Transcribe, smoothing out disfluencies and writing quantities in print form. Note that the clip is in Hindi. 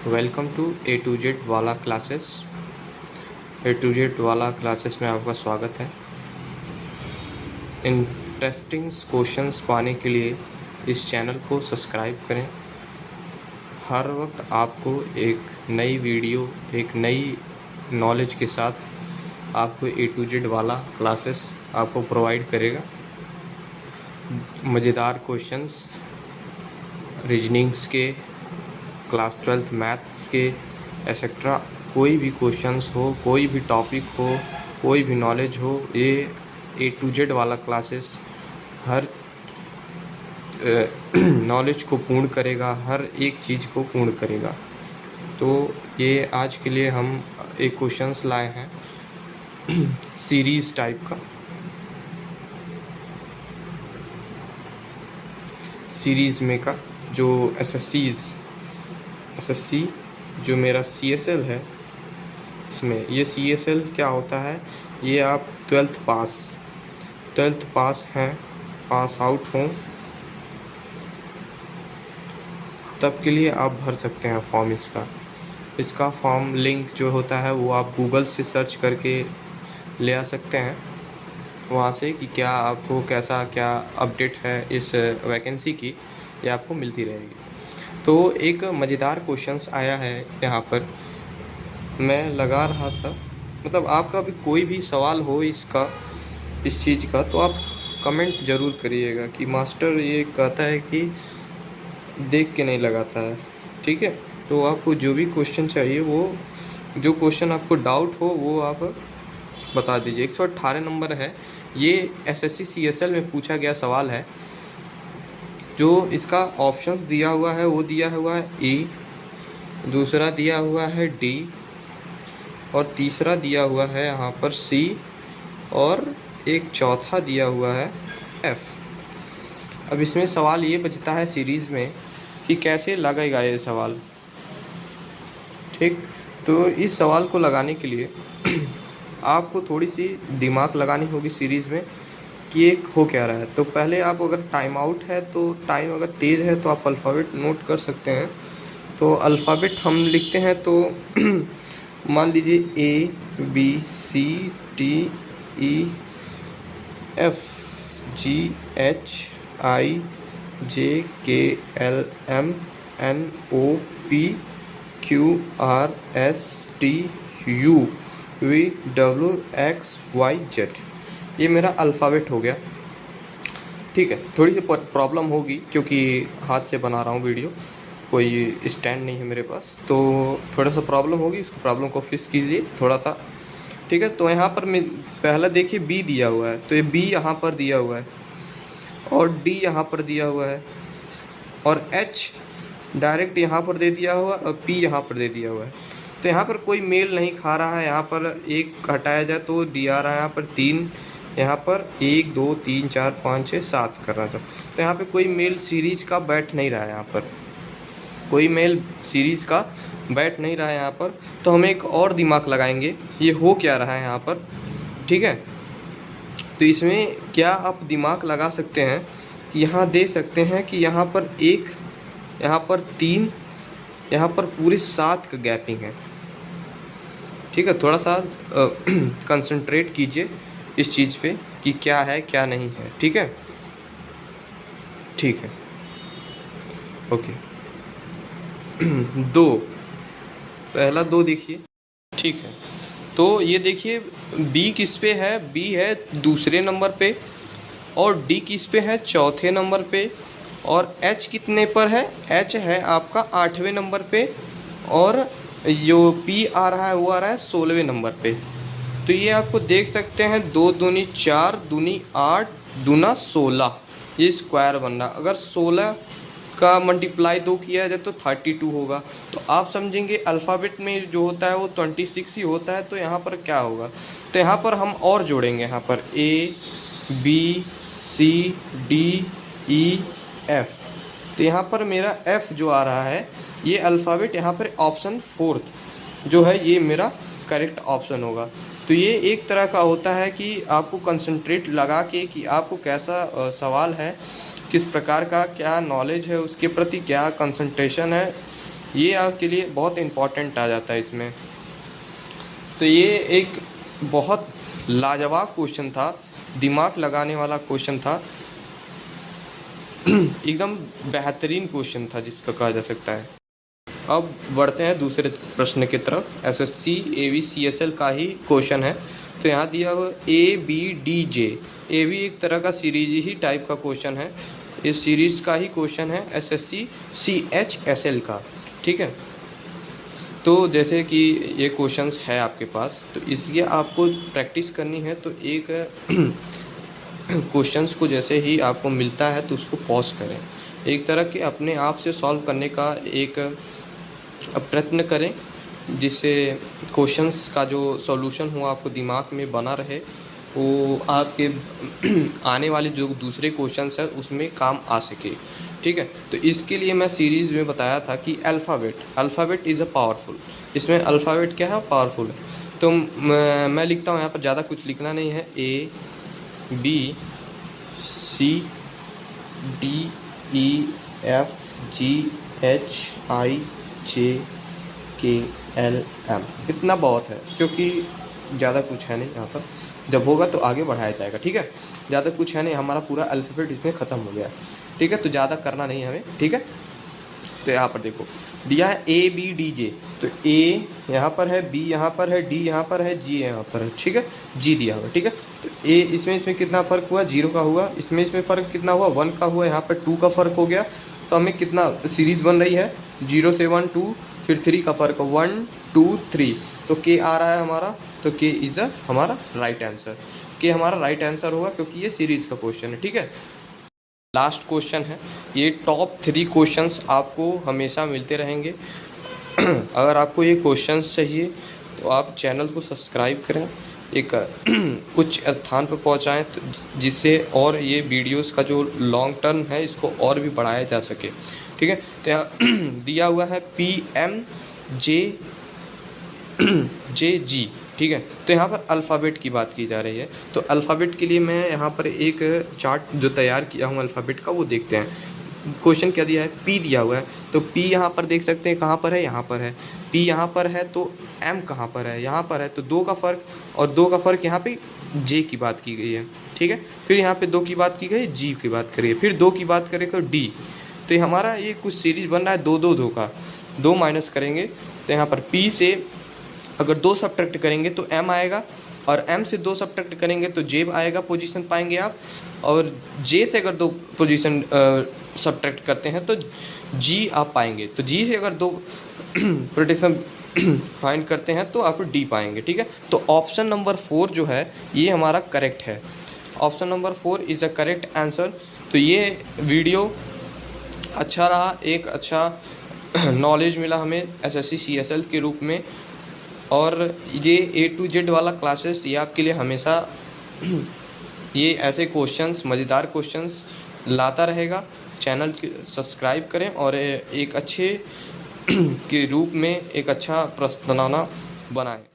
Welcome to A to Z वाला क्लासेस। ए टू जेड वाला क्लासेस में आपका स्वागत है। इंटरेस्टिंग क्वेश्चंस पाने के लिए इस चैनल को सब्सक्राइब करें। हर वक्त आपको एक नई वीडियो, एक नई नॉलेज के साथ आपको ए टू जेड वाला क्लासेस आपको प्रोवाइड करेगा। मज़ेदार क्वेश्चंस, रीजनिंग्स के, क्लास 12th मैथ्स के एक्सेट्रा, कोई भी क्वेश्चंस हो, कोई भी टॉपिक हो, कोई भी नॉलेज हो, ये ए टू जेड वाला क्लासेस हर नॉलेज को पूर्ण करेगा, हर एक चीज़ को पूर्ण करेगा। तो ये आज के लिए हम एक क्वेश्चंस लाए हैं सीरीज़ टाइप का। सीरीज़ में का जो एसएससी जो मेरा सीएसएल है, इसमें ये सीएसएल क्या होता है, ये आप 12th पास हैं, पास आउट हों, तब के लिए आप भर सकते हैं फॉर्म। इसका फॉर्म लिंक जो होता है वो आप गूगल से सर्च करके ले आ सकते हैं वहाँ से कि क्या आपको कैसा क्या अपडेट है इस वैकेंसी की, ये आपको मिलती रहेगी। तो एक मज़ेदार क्वेश्चंस आया है यहाँ पर, मैं लगा रहा था, मतलब आपका भी कोई भी सवाल हो इस चीज़ का तो आप कमेंट ज़रूर करिएगा कि मास्टर ये कहता है कि देख के नहीं लगाता है, ठीक है। तो आपको जो भी क्वेश्चन चाहिए, वो जो क्वेश्चन आपको डाउट हो वो आप बता दीजिए। 118 नंबर है, ये एसएससी सीएसएल में पूछा गया सवाल है। जो इसका ऑप्शंस दिया हुआ है वो दिया हुआ है ए, दूसरा दिया हुआ है डी, और तीसरा दिया हुआ है यहाँ पर सी, और एक चौथा दिया हुआ है एफ। अब इसमें सवाल ये बचता है सीरीज़ में कि कैसे लगेगा ये सवाल, ठीक। तो इस सवाल को लगाने के लिए आपको थोड़ी सी दिमाग लगानी होगी सीरीज़ में कि ये हो क्या रहा है। तो पहले आप अगर टाइम आउट है तो टाइम अगर तेज़ है तो आप अल्फ़ाबेट नोट कर सकते हैं। तो अल्फ़ाबेट हम लिखते हैं तो मान लीजिए A B C D E F G H I J K L M N O P Q R S T U V W X Y Z, ये मेरा अल्फ़ाबेट हो गया, ठीक है। थोड़ी सी प्रॉब्लम होगी क्योंकि हाथ से बना रहा हूँ वीडियो, कोई स्टैंड नहीं है मेरे पास, तो थोड़ा सा प्रॉब्लम होगी, इसको प्रॉब्लम को फिक्स कीजिए थोड़ा सा, ठीक है। तो यहाँ पर पहला देखिए बी दिया हुआ है, तो ये बी यहाँ पर दिया हुआ है, और डी यहाँ पर दिया हुआ है, और एच डायरेक्ट यहाँ पर दे दिया हुआ, और पी यहाँ पर दे दिया हुआ है। तो यहाँ पर कोई मेल नहीं खा रहा है, यहाँ पर एक हटाया जाए तो डी आ रहा है, यहाँ पर 3, यहाँ पर 1 2 3 4 5 6 7 करना था। तो यहाँ पे कोई मेल सीरीज़ का बैठ नहीं रहा है, यहाँ पर कोई मेल सीरीज़ का बैठ नहीं रहा है यहाँ पर। तो हम एक और दिमाग लगाएंगे, ये हो क्या रहा है यहाँ पर, ठीक है। तो इसमें क्या आप दिमाग लगा सकते हैं कि यहाँ दे सकते हैं कि यहाँ पर 1, यहाँ पर 3, यहाँ पर पूरे 7 का गैपिंग है, ठीक है। थोड़ा सा कंसंट्रेट कीजिए इस चीज़ पे कि क्या है क्या नहीं है, ठीक है, ठीक है, ओके। 2, पहला 2 देखिए, ठीक है। तो ये देखिए बी किस पे है, बी है दूसरे नंबर पे, और डी किस पे है, चौथे नंबर पे, और एच कितने पर है, एच है आपका 8वें नंबर पे, और जो पी आ रहा है वो आ रहा है 16वें नंबर पे। तो ये आपको देख सकते हैं 2 दूनी 4, दूनी 8, दूना 16, ये स्क्वायर बन रहा। अगर 16 का मल्टीप्लाई 2 किया जाए तो 32 होगा। तो आप समझेंगे अल्फ़ाबेट में जो होता है वो 26 ही होता है। तो यहाँ पर क्या होगा, तो यहाँ पर हम और जोड़ेंगे, यहाँ पर A B C D E F. तो यहाँ पर मेरा एफ जो आ रहा है ये अल्फ़ाबेट, यहाँ पर ऑप्शन 4th जो है ये मेरा करेक्ट ऑप्शन होगा। तो ये एक तरह का होता है कि आपको कंसंट्रेट लगा के कि आपको कैसा सवाल है, किस प्रकार का क्या नॉलेज है, उसके प्रति क्या कंसंट्रेशन है, ये आपके लिए बहुत इम्पोर्टेंट आ जाता है इसमें। तो ये एक बहुत लाजवाब क्वेश्चन था, दिमाग लगाने वाला क्वेश्चन था, एकदम बेहतरीन क्वेश्चन था जिसका कहा जा सकता है। अब बढ़ते हैं दूसरे प्रश्न की तरफ। एसएससी ABCSL का ही क्वेश्चन है। तो यहाँ दिया हुआ ABDJ, ये भी एक तरह का सीरीज ही टाइप का क्वेश्चन है। इस सीरीज़ का ही क्वेश्चन है SSC CHSL का, ठीक है। तो जैसे कि ये क्वेश्चंस है आपके पास, तो इसकी आपको प्रैक्टिस करनी है। तो एक क्वेश्चंस को जैसे ही आपको मिलता है तो उसको पॉज करें, एक तरह के अपने आप से सॉल्व करने का एक प्रयत्न करें, जिससे क्वेश्चंस का जो सॉल्यूशन हो आपको दिमाग में बना रहे, वो आपके आने वाले जो दूसरे क्वेश्चंस है उसमें काम आ सके, ठीक है। तो इसके लिए मैं सीरीज़ में बताया था कि अल्फ़ाबेट इज़ अ पावरफुल। इसमें अल्फ़ाबेट क्या है? पावरफुल है। तो मैं लिखता हूँ यहाँ पर, ज़्यादा कुछ लिखना नहीं है। ABCDEFGHIJKLM, इतना बहुत है, क्योंकि ज़्यादा कुछ है नहीं यहाँ पर। जब होगा तो आगे बढ़ाया जाएगा, ठीक है। ज़्यादा कुछ है नहीं, हमारा पूरा अल्फ़ाबेट इसमें ख़त्म हो गया, ठीक है। तो ज़्यादा करना नहीं है हमें, ठीक है। तो यहाँ पर देखो दिया है ABDJ, तो A यहाँ पर है, B यहाँ पर है, D यहाँ पर है, G यहाँ पर है, ठीक है। G दिया हुआ, ठीक है। तो A इसमें कितना फ़र्क हुआ? 0 का हुआ। इसमें फ़र्क कितना हुआ? 1 का हुआ। यहाँ पर 2 का फ़र्क हो गया। तो हमें कितना सीरीज़ बन रही है? 0 से 1 2, फिर 3 का फ़र्क, 1 2 3, तो K आ रहा है हमारा। तो K इज़ हमारा राइट आंसर। K हमारा राइट आंसर होगा, क्योंकि ये सीरीज़ का क्वेश्चन है, ठीक है। लास्ट क्वेश्चन है। ये टॉप 3 क्वेश्चंस आपको हमेशा मिलते रहेंगे। अगर आपको ये क्वेश्चंस चाहिए तो आप चैनल को सब्सक्राइब करें, एक उच्च स्थान पर पहुंचाएं, तो जिससे और ये वीडियोस का जो लॉन्ग टर्म है इसको और भी बढ़ाया जा सके, ठीक है। तो यहाँ दिया हुआ है PMJG, ठीक है। तो यहाँ पर अल्फ़ाबेट की बात की जा रही है। तो अल्फ़ाबेट के लिए मैं यहाँ पर एक चार्ट जो तैयार किया हूँ अल्फ़ाबेट का, वो देखते हैं। क्वेश्चन क्या दिया है? P दिया हुआ है। तो P यहाँ पर देख सकते हैं कहाँ पर है? यहाँ पर है। P यहाँ पर है, तो M कहाँ पर है? यहाँ पर है। तो 2 का फ़र्क, और 2 का फ़र्क यहाँ पे J की बात की गई है, ठीक है। फिर यहाँ पे 2 की बात की गई, G की बात करिए, फिर 2 की बात करें तो D। तो ये हमारा ये कुछ सीरीज बन रहा है 2 2 2 का। 2 माइनस करेंगे तो यहाँ पर P से अगर 2 सब्ट्रैक्ट करेंगे तो M आएगा, और M से 2 सब्ट्रैक्ट करेंगे तो J आएगा, पोजीशन पाएंगे आप। और J से अगर 2 पोजीशन सब्ट्रैक्ट करते हैं तो G आप पाएंगे। तो G से अगर 2 पोजीशन फाइंड करते हैं तो आप D पाएंगे, ठीक है। तो ऑप्शन नंबर 4 जो है ये हमारा करेक्ट है। Option number 4 is a correct answer. तो ये वीडियो अच्छा रहा, एक अच्छा नॉलेज मिला हमें SSC CSL के रूप में। और ये A to Z वाला क्लासेस ये आपके लिए हमेशा ये ऐसे क्वेश्चंस, मज़ेदार क्वेश्चंस लाता रहेगा। चैनल के सब्सक्राइब करें और एक अच्छे के रूप में एक अच्छा प्रश्नोत्तर बनाएं।